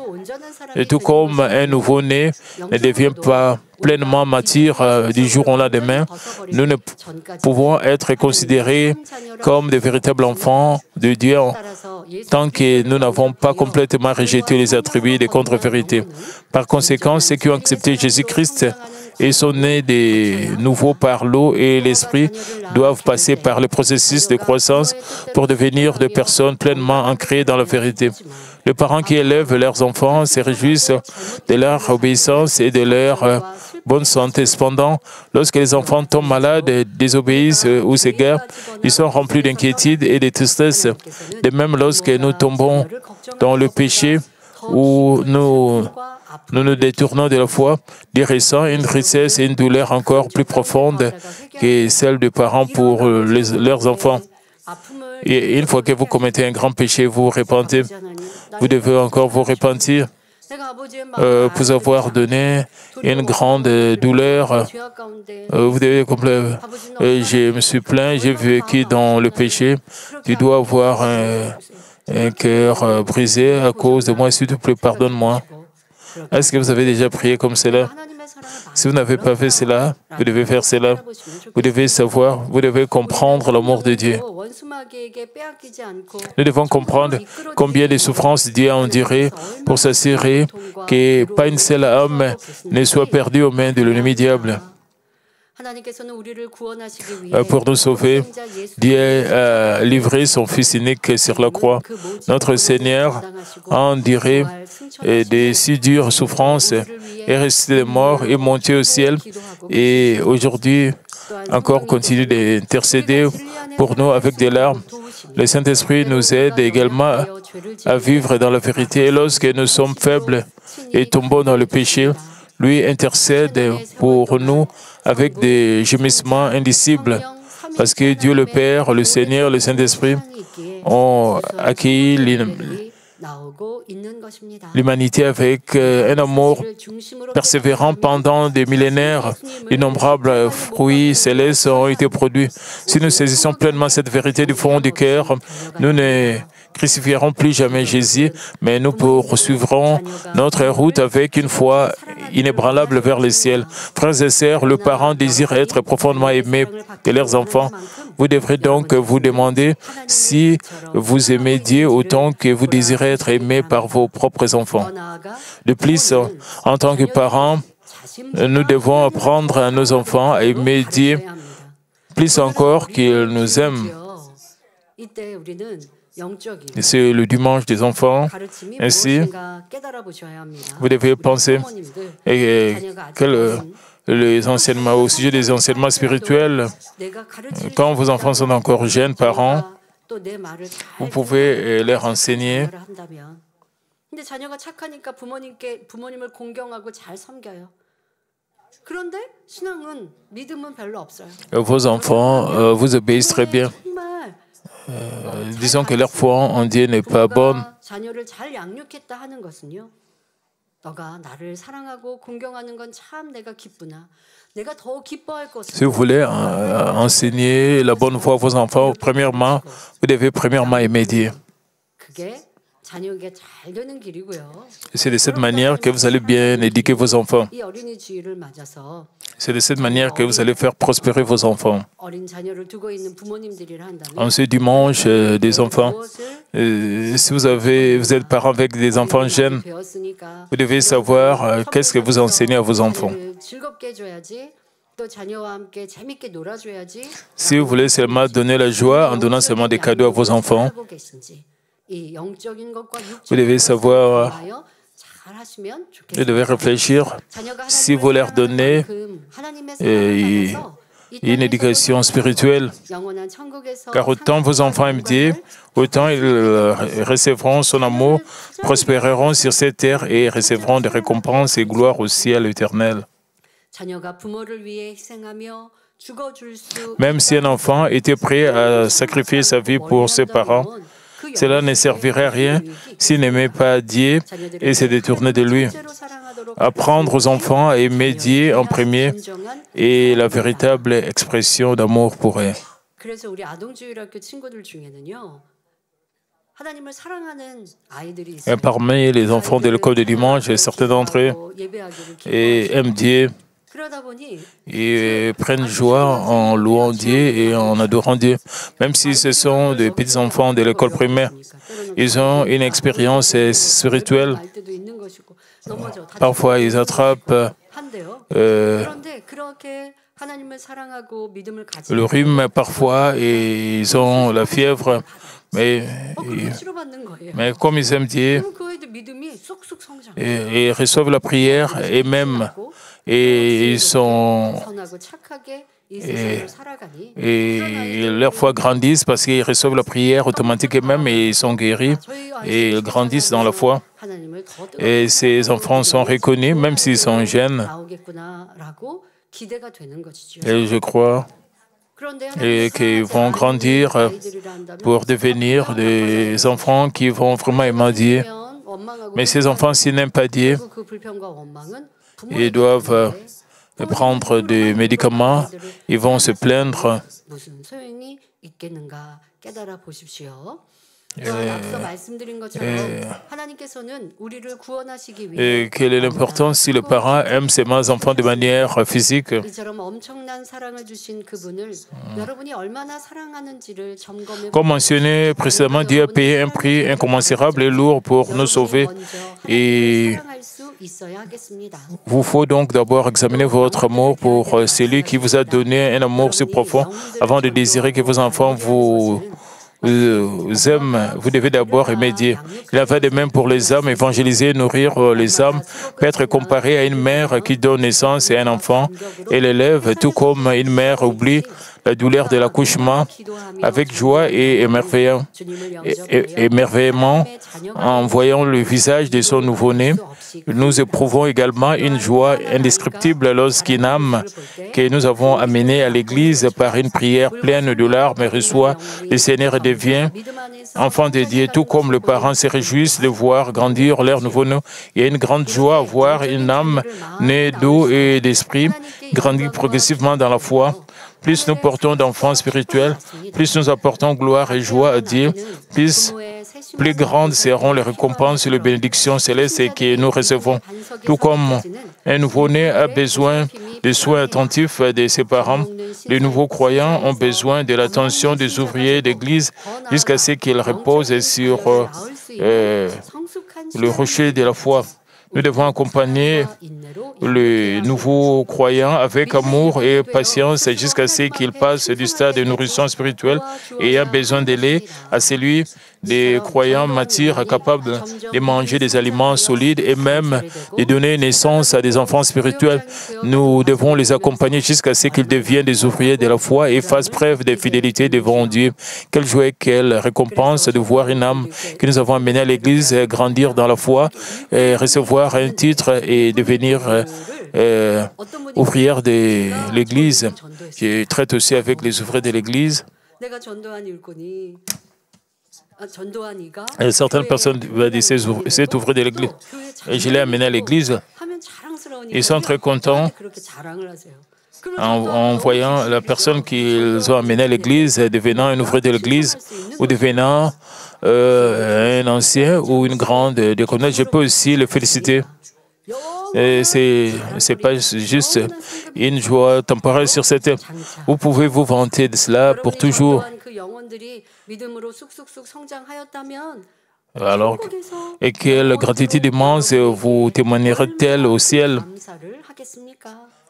Et tout comme un nouveau-né ne devient pas pleinement mature du jour au lendemain, nous ne pouvons être considérés comme des véritables enfants de Dieu tant que nous n'avons pas complètement rejeté les attributs des contre-vérités. Par conséquent, ceux qui ont accepté Jésus-Christ et sont nés de nouveau par l'eau et l'Esprit doivent passer par le processus de croissance pour devenir des personnes pleinement ancrées dans la vérité. Les parents qui élèvent leurs enfants se réjouissent de leur obéissance et de leur bonne santé. Cependant, lorsque les enfants tombent malades, désobéissent ou s'égarent, ils sont remplis d'inquiétude et de tristesse. De même, lorsque nous tombons dans le péché, où nous nous détournons de la foi, ressent une tristesse et une douleur encore plus profonde que celle des parents pour leurs enfants. Et une fois que vous commettez un grand péché, vous vous repentez, vous devez encore vous repentir pour avoir donné une grande douleur. Vous devez je me suis plaint, j'ai vécu dans le péché. Tu dois avoir un cœur brisé à cause de moi. S'il te plaît, pardonne-moi. Est-ce que vous avez déjà prié comme cela? Si vous n'avez pas fait cela, vous devez faire cela. Vous devez savoir, vous devez comprendre l'amour de Dieu. Nous devons comprendre combien de souffrances Dieu a endurées pour s'assurer que pas une seule âme ne soit perdue aux mains de l'ennemi diable. Pour nous sauver, Dieu a livré son Fils unique sur la croix. Notre Seigneur a enduré des si dures souffrances, est resté de mort, est monté au ciel et aujourd'hui encore continue d'intercéder pour nous avec des larmes. Le Saint-Esprit nous aide également à vivre dans la vérité. Et lorsque nous sommes faibles et tombons dans le péché, lui intercède pour nous avec des gémissements indicibles, parce que Dieu le Père, le Seigneur, le Saint-Esprit ont accueilli l'humanité avec un amour persévérant pendant des millénaires. D'innombrables fruits célestes ont été produits. Si nous saisissons pleinement cette vérité du fond du cœur, nous ne crucifierons plus jamais Jésus, mais nous poursuivrons notre route avec une foi inébranlable vers le ciel. Frères et sœurs, le parent désire être profondément aimé de leurs enfants. Vous devrez donc vous demander si vous aimez Dieu autant que vous désirez être aimé par vos propres enfants. De plus, en tant que parents, nous devons apprendre à nos enfants à aimer Dieu plus encore qu'ils nous aiment. C'est le dimanche des enfants. Ainsi, vous devez penser que les enseignements, au sujet des enseignements spirituels, quand vos enfants sont encore jeunes, parents, vous pouvez leur enseigner. Vos enfants vous obéissent très bien. Disons que leur foi en Dieu n'est pas bonne. Si vous voulez enseigner la bonne foi à vos enfants, premièrement, vous devez premièrement aimer Dieu. C'est de cette manière que vous allez bien éduquer vos enfants. C'est de cette manière que vous allez faire prospérer vos enfants. En ce dimanche des enfants, si vous êtes parent avec des enfants jeunes, vous devez savoir qu'est-ce que vous enseignez à vos enfants. Si vous voulez seulement donner la joie en donnant seulement des cadeaux à vos enfants, vous devez savoir, vous devez réfléchir si vous leur donnez une éducation spirituelle. Car autant vos enfants aiment Dieu, autant ils recevront son amour, prospéreront sur cette terre et recevront des récompenses et gloire au ciel éternel. Même si un enfant était prêt à sacrifier sa vie pour ses parents, cela ne servirait à rien s'il n'aimait pas Dieu et se détournait de lui. Apprendre aux enfants à aimer Dieu en premier est la véritable expression d'amour pour eux. Et parmi les enfants de l'école de dimanche, certains d'entre eux aiment Dieu et prennent joie en louant Dieu et en adorant Dieu. Même si ce sont des petits enfants de l'école primaire, ils ont une expérience spirituelle. Parfois, ils attrapent le rhume parfois et ils ont la fièvre. Mais comme ils aiment Dieu, ils reçoivent la prière et ils sont et leur foi grandisse parce qu'ils reçoivent la prière automatique eux-mêmes et ils sont guéris et ils grandissent dans la foi. Et ces enfants sont reconnus, même s'ils sont jeunes. Et je crois qu'ils vont grandir pour devenir des enfants qui vont vraiment aimer Dieu. Mais ces enfants, s'ils n'aiment pas Dieu, ils doivent prendre des médicaments, ils vont se plaindre. Et quelle est l'importance si le parent aime ses enfants de manière physique? Comme mentionné précédemment, Dieu a payé un prix incommensurable et lourd pour nous sauver. Et vous faut donc d'abord examiner votre amour pour celui qui vous a donné un amour si profond avant de désirer que vos enfants vous aiment. Vous devez d'abord aimer Dieu. Il en va de même pour les âmes. Évangéliser, nourrir les âmes peut être comparé à une mère qui donne naissance à un enfant et l'élève, tout comme une mère oublie la douleur de l'accouchement avec joie et émerveillement en voyant le visage de son nouveau-né. Nous éprouvons également une joie indescriptible lorsqu'une âme que nous avons amenée à l'Église par une prière pleine de larmes reçoit le Seigneur et devient enfant de Dieu, tout comme les parents se réjouissent de voir grandir leur nouveau-né. Il y a une grande joie à voir une âme née d'eau et d'esprit grandir progressivement dans la foi. Plus nous portons d'enfants spirituels, plus nous apportons gloire et joie à Dieu, plus grandes seront les récompenses et les bénédictions célestes que nous recevons. Tout comme un nouveau-né a besoin de soins attentifs de ses parents, les nouveaux croyants ont besoin de l'attention des ouvriers d'Église jusqu'à ce qu'ils reposent sur le rocher de la foi. Nous devons accompagner les nouveaux croyants avec amour et patience jusqu'à ce qu'ils passent du stade de nourrisson spirituelle ayant besoin de lait à celui des croyants matures capables de manger des aliments solides et même de donner naissance à des enfants spirituels. Nous devons les accompagner jusqu'à ce qu'ils deviennent des ouvriers de la foi et fassent preuve de fidélité devant Dieu. Quelle joie et quelle récompense de voir une âme que nous avons amenée à l'Église grandir dans la foi, et recevoir un titre et devenir ouvrière de l'Église. Je traite aussi avec les ouvriers de l'Église. Et certaines personnes disent cet ouvrier de l'Église. Et je l'ai amené à l'Église. Ils sont très contents en voyant la personne qu'ils ont amenée à l'Église devenant un ouvrier de l'Église ou devenant un ancien ou une grande diaconesse. Je peux aussi le féliciter. Ce n'est pas juste une joie temporaire sur cette terre. Vous pouvez vous vanter de cela pour toujours. Alors, et quelle gratitude immense vous témoignerez-t-elle au ciel?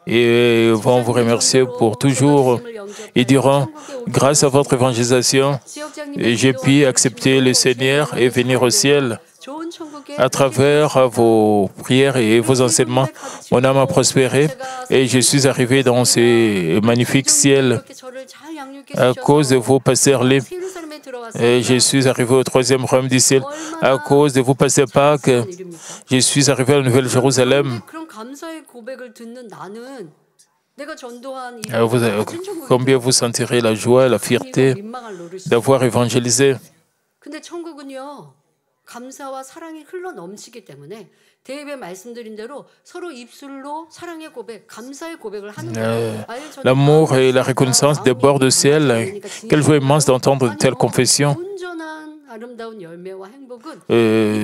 Et vont vous remercier pour toujours. Ils diront, grâce à votre évangélisation, j'ai pu accepter le Seigneur et venir au ciel. À travers vos prières et vos enseignements, mon âme a prospéré et je suis arrivé dans ce magnifique ciel à cause de vos pasteurs libres. Et je suis arrivé au 3e royaume du ciel à cause de vos pasteurs Pâques. Je suis arrivé à la Nouvelle-Jérusalem. Combien vous sentirez la joie, la fierté d'avoir évangélisé. L'amour et la reconnaissance débordent du ciel. Quelle joie immense d'entendre de telles confessions.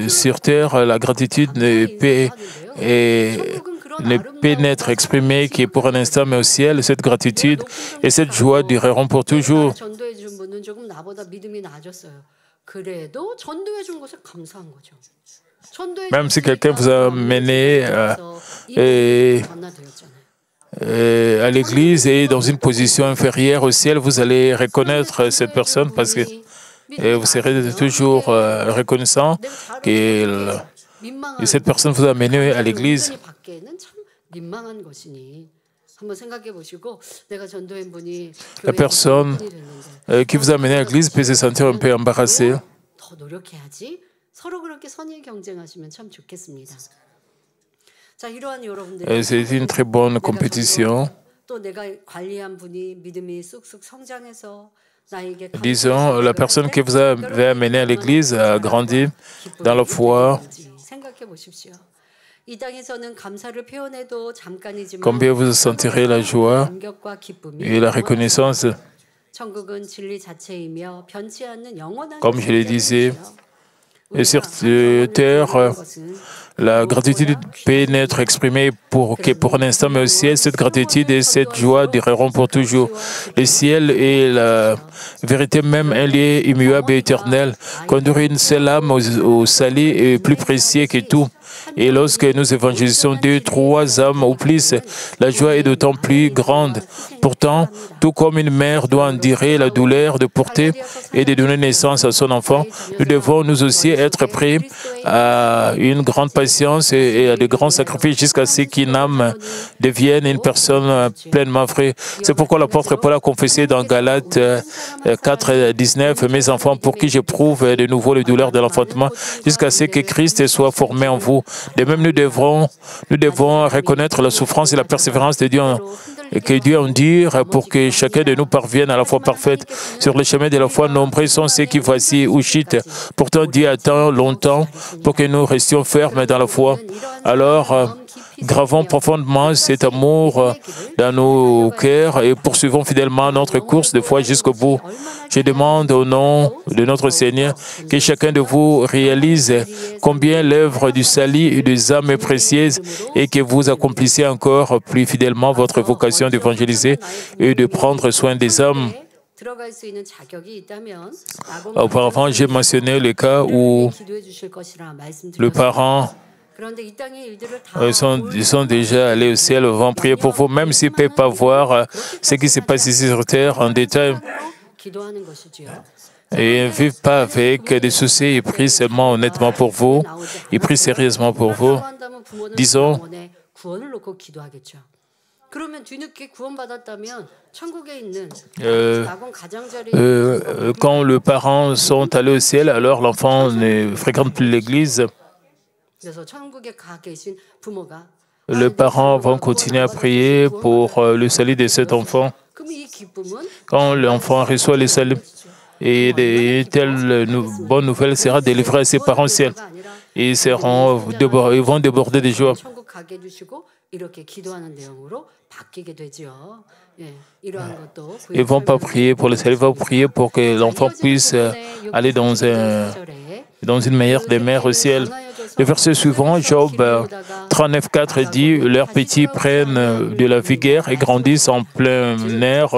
Sur terre, la gratitude ne peut n'être exprimée que pour un instant, mais au ciel, cette gratitude et cette joie dureront pour toujours. Même si quelqu'un vous a mené à l'Église et dans une position inférieure au ciel, vous allez reconnaître cette personne parce que vous serez toujours reconnaissant que cette personne vous a mené à l'Église. La personne qui vous a amené à l'église peut se sentir un peu embarrassée. C'est une très bonne compétition. Disons, la personne qui vous avait amené à l'église a grandi dans la foi. Combien vous sentirez la joie et la reconnaissance. Comme je le disais, et sur terre, la gratitude peut n'être exprimée que pour un instant, mais au ciel, cette gratitude et cette joie dureront pour toujours. Le ciel est la vérité même, un lieu immuable et éternel. Conduire une seule âme au salut est plus précieux que tout. Et lorsque nous évangélisons 2, 3 âmes ou plus, la joie est d'autant plus grande. Pourtant, tout comme une mère doit endurer la douleur de porter et de donner naissance à son enfant, nous devons nous aussi être prêts à une grande patience et à de grands sacrifices jusqu'à ce qu'une âme devienne une personne pleinement vraie. C'est pourquoi l'apôtre Paul a confessé dans Galates 4, 19, « Mes enfants, pour qui j'éprouve de nouveau les douleurs de l'enfantement, jusqu'à ce que Christ soit formé en vous. » De même, nous devons reconnaître la souffrance et la persévérance de Dieu, que Dieu endure pour que chacun de nous parvienne à la foi parfaite. Sur le chemin de la foi, nombreux sont ceux qui vacillent ou chutent. Pourtant, Dieu attend longtemps pour que nous restions fermes dans la foi. Alors, gravons profondément cet amour dans nos cœurs et poursuivons fidèlement notre course de foi jusqu'au bout. Je demande au nom de notre Seigneur que chacun de vous réalise combien l'œuvre du salut et des âmes est précieuse et que vous accomplissez encore plus fidèlement votre vocation d'évangéliser et de prendre soin des âmes. Auparavant, j'ai mentionné le cas où le parent ils sont déjà allés au ciel, vont prier pour vous, même s'ils ne peuvent pas voir ce qui se passe ici sur terre en détail. Et ils ne vivent pas avec des soucis, ils prient seulement honnêtement pour vous, ils prient sérieusement pour vous. Disons, quand les parents sont allés au ciel, alors l'enfant ne fréquente plus l'église. Les parents vont continuer à prier pour le salut de cet enfant. Quand l'enfant reçoit le salut, et de telles bonnes nouvelles sera délivrée à ses parents au ciel. Ils vont déborder de joie. Ils ne vont pas prier pour le salut, ils vont prier pour que l'enfant puisse aller dans une meilleure demeure au ciel. Le verset suivant, Job 39,4 dit « Leurs petits prennent de la vigueur et grandissent en plein air.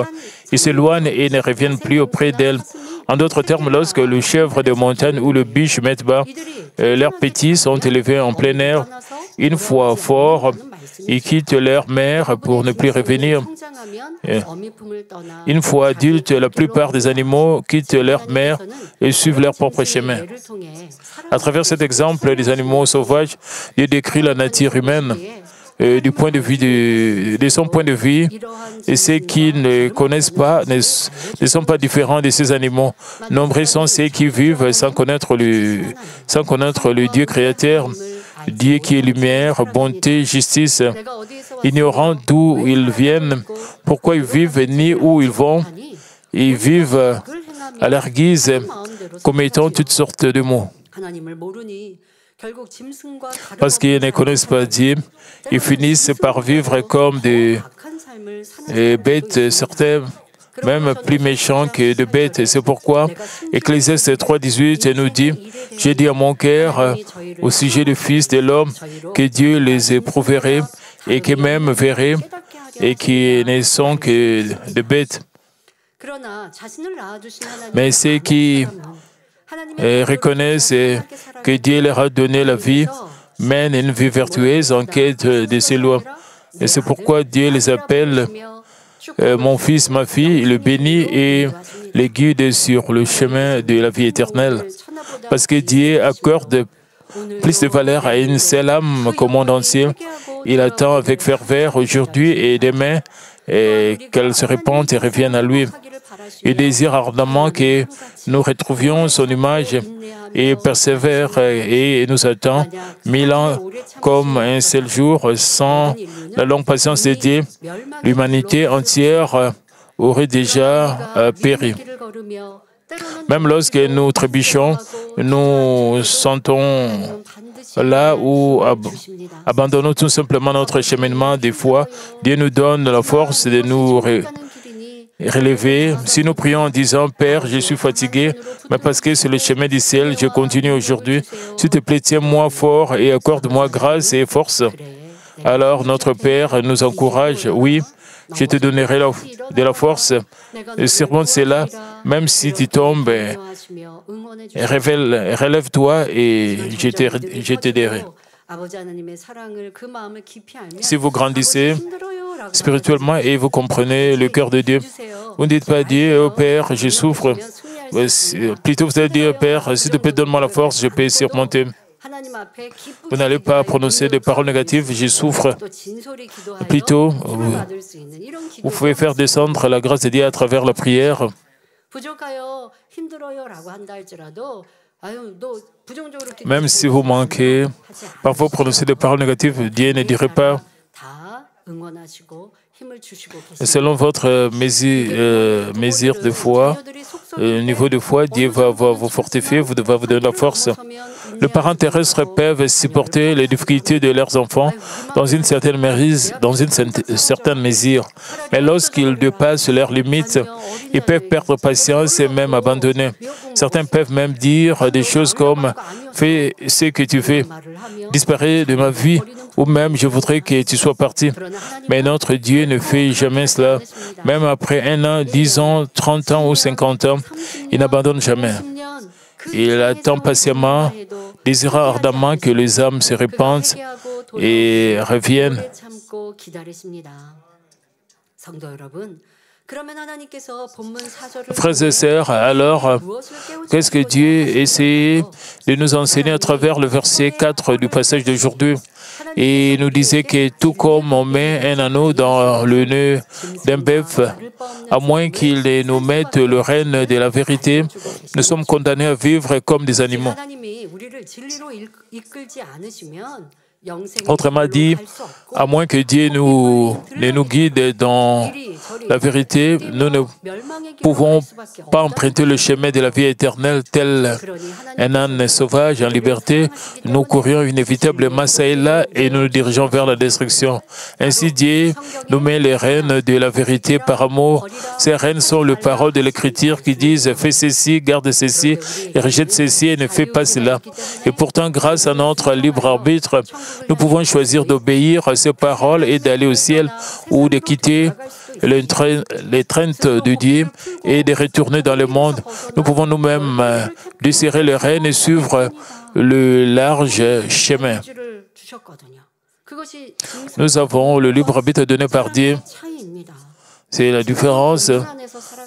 Ils s'éloignent et ne reviennent plus auprès d'elles. » En d'autres termes, lorsque le chèvre de montagne ou le biche mettent bas, leurs petits sont élevés en plein air. Une fois forts, ils quittent leur mère pour ne plus revenir. Une fois adultes, la plupart des animaux quittent leur mère et suivent leur propre chemin. À travers cet exemple des animaux sauvages, Dieu décrit la nature humaine du point de vue de son point de vue, et ceux qui ne connaissent pas ne sont pas différents de ces animaux. Nombreux sont ceux qui vivent sans connaître le Dieu créateur, Dieu qui est lumière, bonté, justice, ignorant d'où ils viennent, pourquoi ils vivent ni où ils vont. Ils vivent à leur guise, commettant toutes sortes de maux. Parce qu'ils ne connaissent pas Dieu, ils finissent par vivre comme des bêtes, certains même plus méchants que des bêtes. C'est pourquoi Ecclésiaste 3,18 nous dit « J'ai dit à mon cœur au sujet du Fils de l'homme que Dieu les éprouverait et qu'eux-mêmes verraient et qui ne sont que des bêtes. » Mais ceux qui reconnaissent que Dieu leur a donné la vie, mènent une vie vertueuse en quête de ses lois. Et c'est pourquoi Dieu les appelle mon fils, ma fille, le bénit et les guide sur le chemin de la vie éternelle. Parce que Dieu accorde plus de valeur à une seule âme qu'au monde entier. Il attend avec ferveur aujourd'hui et demain et qu'elle se répande et revienne à lui. Il désire ardemment que nous retrouvions son image et persévère et nous attend 1000 ans comme un seul jour. Sans la longue patience de Dieu, l'humanité entière aurait déjà péri. Même lorsque nous trébuchons, nous sentons là où abandonnons tout simplement notre cheminement des fois. Dieu nous donne la force de nous relever. Si nous prions en disant « Père, je suis fatigué, mais parce que c'est le chemin du ciel, je continue aujourd'hui. S'il te plaît, tiens-moi fort et accorde-moi grâce et force. » Alors notre Père nous encourage. Oui, je te donnerai de la force. Surmonte cela, même si tu tombes, relève-toi et je t'aiderai. Si vous grandissez spirituellement et vous comprenez le cœur de Dieu, vous ne dites pas « Dieu, oh Père, je souffre ». Plutôt vous allez dire « Père, s'il te plaît, donne-moi la force, je peux surmonter ». Vous n'allez pas prononcer des paroles négatives, je souffre. Plutôt, vous pouvez faire descendre la grâce de Dieu à travers la prière. Même si vous manquez, parfois prononcer des paroles négatives, Dieu ne dirait pas. Selon votre mesure de foi, niveau de foi, Dieu va vous fortifier, va vous donner la force. Les parents terrestres peuvent supporter les difficultés de leurs enfants dans une certaine mesure. Mais lorsqu'ils dépassent leurs limites, ils peuvent perdre patience et même abandonner. Certains peuvent même dire des choses comme « Fais ce que tu fais, disparais de ma vie » ou même « Je voudrais que tu sois parti ». Mais notre Dieu ne fait jamais cela. Même après 1 an, 10 ans, 30 ans ou 50 ans, il n'abandonne jamais. Il attend patiemment, désirant ardemment que les âmes se répandent et reviennent. Frères et sœurs, alors, qu'est-ce que Dieu essaie de nous enseigner à travers le verset 4 du passage d'aujourd'hui? Et il nous disait que tout comme on met un anneau dans le nœud d'un bœuf, à moins qu'il nous mette le règne de la vérité, nous sommes condamnés à vivre comme des animaux. Autrement dit, à moins que Dieu ne nous guide dans la vérité, nous ne pouvons pas emprunter le chemin de la vie éternelle tel un âne sauvage en liberté. Nous courions inévitablement ça et là et nous nous dirigeons vers la destruction. Ainsi, Dieu nous met les rênes de la vérité par amour. Ces rênes sont les paroles de l'Écriture qui disent « Fais ceci, garde ceci, et rejette ceci et ne fais pas cela ». Et pourtant, grâce à notre libre arbitre, nous pouvons choisir d'obéir à ces paroles et d'aller au ciel ou de quitter les craintes de Dieu et de retourner dans le monde. Nous pouvons nous-mêmes desserrer les rênes et suivre le large chemin. Nous avons le libre arbitre donné par Dieu. C'est la différence,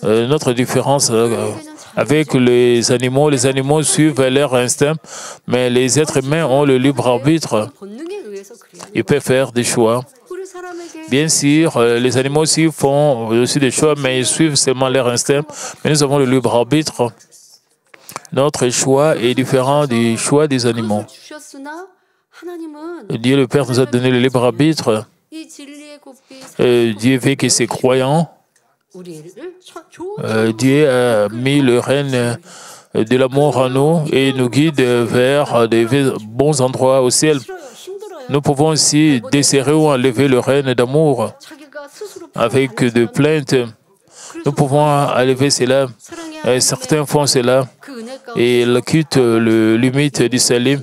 notre différence avec les animaux. Les animaux suivent leur instinct, mais les êtres humains ont le libre arbitre. Ils peuvent faire des choix. Bien sûr, les animaux aussi font aussi des choix, mais ils suivent seulement leur instinct. Mais nous avons le libre arbitre. Notre choix est différent du choix des animaux. Dieu le Père nous a donné le libre arbitre. Dieu veut que ses croyants, Dieu a mis le règne de l'amour en nous et nous guide vers des bons endroits au ciel. Nous pouvons aussi desserrer ou enlever le règne d'amour avec des plaintes. Nous pouvons enlever cela. Certains font cela et ils quittent le limite du salut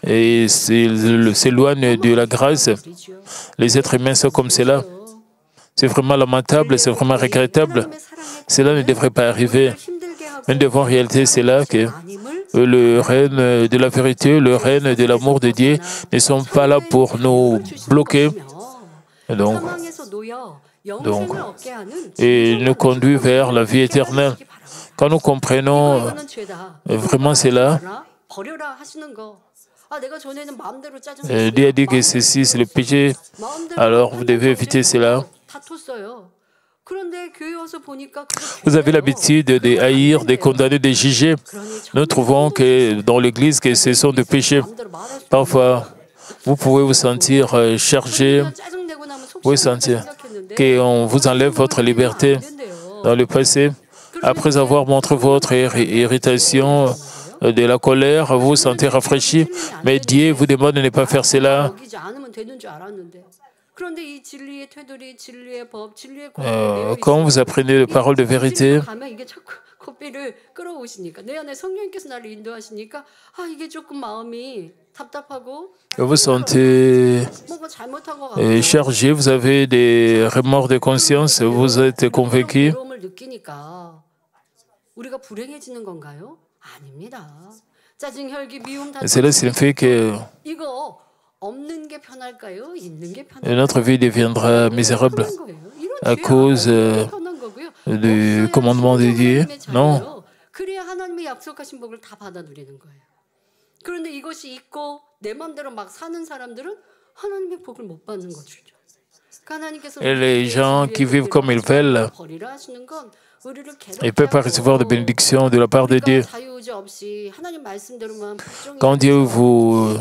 et s'éloignent de la grâce. Les êtres humains sont comme cela. C'est vraiment lamentable, c'est vraiment regrettable. Cela ne devrait pas arriver. Nous devons réaliser cela que le règne de la vérité, le règne de l'amour de Dieu ne sont pas là pour nous bloquer. Et nous conduit vers la vie éternelle. Quand nous comprenons vraiment cela, Dieu a dit que ceci, c'est le péché, alors vous devez éviter cela. Vous avez l'habitude de haïr, de condamner, de juger. Nous trouvons que dans l'Église, que ce sont des péchés. Parfois, vous pouvez vous sentir chargé, vous pouvez sentir qu'on vous enlève votre liberté. Dans le passé, après avoir montré votre irritation, de la colère, vous vous sentez rafraîchi, mais Dieu vous demande de ne pas faire cela. Quand vous apprenez les paroles de vérité, vous vous sentez chargé, vous avez des remords de conscience, vous êtes convaincu. Cela signifie que notre vie deviendra misérable à cause du commandement de Dieu. Non. Et les gens qui vivent comme ils veulent, ils ne peuvent pas recevoir de bénédiction de la part de Dieu. Quand Dieu vous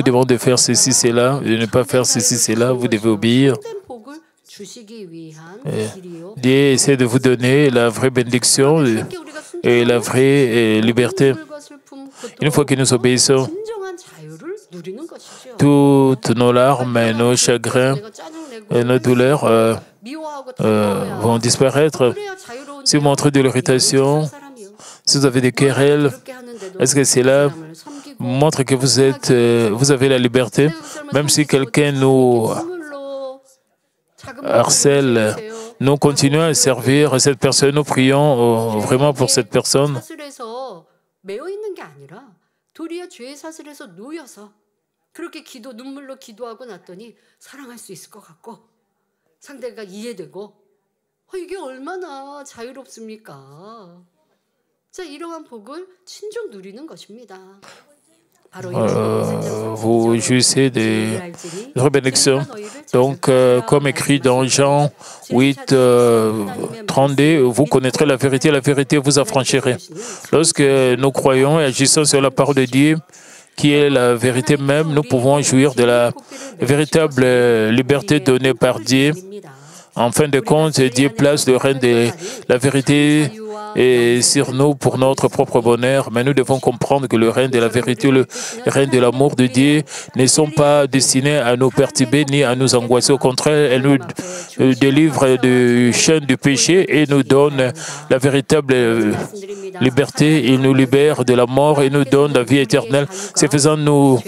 demande de faire ceci, cela, de ne pas faire ceci, cela, vous devez obéir. Dieu essaie de vous donner la vraie bénédiction et la vraie liberté. Une fois que nous obéissons, toutes nos larmes, nos chagrins et nos douleurs vont disparaître. Si vous montrez de l'irritation, si vous avez des querelles, est-ce que cela montre que vous avez la liberté? Même si quelqu'un nous harcèle, nous continuons à servir cette personne, nous prions vraiment pour cette personne. Vous jouissez des bénédictions. Donc, comme écrit dans Jean 8, 32, vous connaîtrez la vérité vous affranchirez. Lorsque nous croyons et agissons sur la parole de Dieu, qui est la vérité même, nous pouvons jouir de la véritable liberté donnée par Dieu. En fin de compte, Dieu place le règne de la vérité sur nous pour notre propre bonheur, mais nous devons comprendre que le règne de la vérité, le règne de l'amour de Dieu ne sont pas destinés à nous perturber ni à nous angoisser. Au contraire, elle nous délivre du chaîne du péché et nous donne la véritable liberté. Il nous libère de la mort et nous donne la vie éternelle. Ce faisant, nous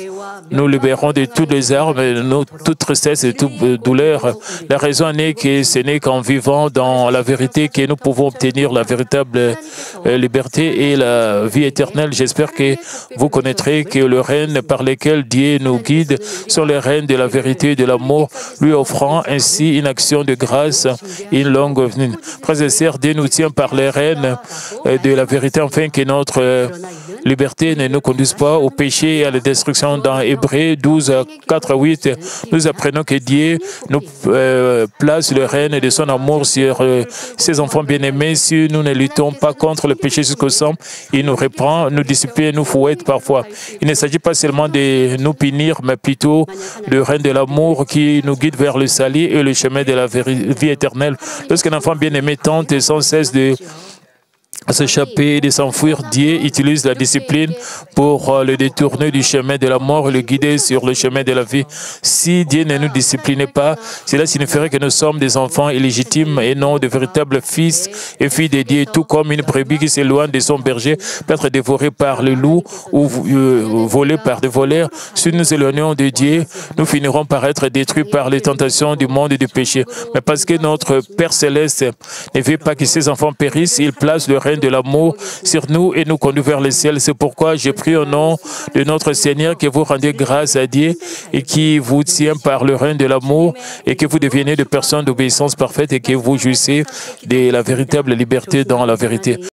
libérons de toutes les armes, toute tristesse et toute douleur. La raison est que ce n'est qu'en vivant dans la vérité que nous pouvons obtenir la véritable liberté et la vie éternelle. J'espère que vous connaîtrez que le règne par lequel Dieu nous guide sont les règnes de la vérité et de l'amour, lui offrant ainsi une action de grâce, une longue vie. Frères et sœurs, Dieu nous tient par les rênes de la vérité, afin que notre liberté ne nous conduise pas au péché et à la destruction. Dans Hébreux 12, 4 à 8, nous apprenons que Dieu nous place le règne de son amour sur ses enfants bien-aimés. Si nous ne luttons pas contre le péché jusqu'au sang, il nous reprend, nous discipline, nous fouette parfois. Il ne s'agit pas seulement de nous punir, mais plutôt le règne de l'amour qui nous guide vers le salut et le chemin de la vie éternelle. Lorsqu'un enfant bien-aimé tente sans cesse de s'échapper, de s'enfuir, Dieu utilise la discipline pour le détourner du chemin de la mort et le guider sur le chemin de la vie. Si Dieu ne nous disciplinait pas, cela signifierait que nous sommes des enfants illégitimes et non de véritables fils et filles de Dieu, tout comme une brebis qui s'éloigne de son berger peut être dévorée par le loup ou volée par des voleurs. Si nous éloignons de Dieu, nous finirons par être détruits par les tentations du monde et du péché. Mais parce que notre Père Céleste ne veut pas que ses enfants périssent, il place le règne de l'amour sur nous et nous conduit vers le ciel. C'est pourquoi je prie au nom de notre Seigneur que vous rendiez grâce à Dieu et qui vous tient par le règne de l'amour et que vous deveniez des personnes d'obéissance parfaite et que vous jouissez de la véritable liberté dans la vérité.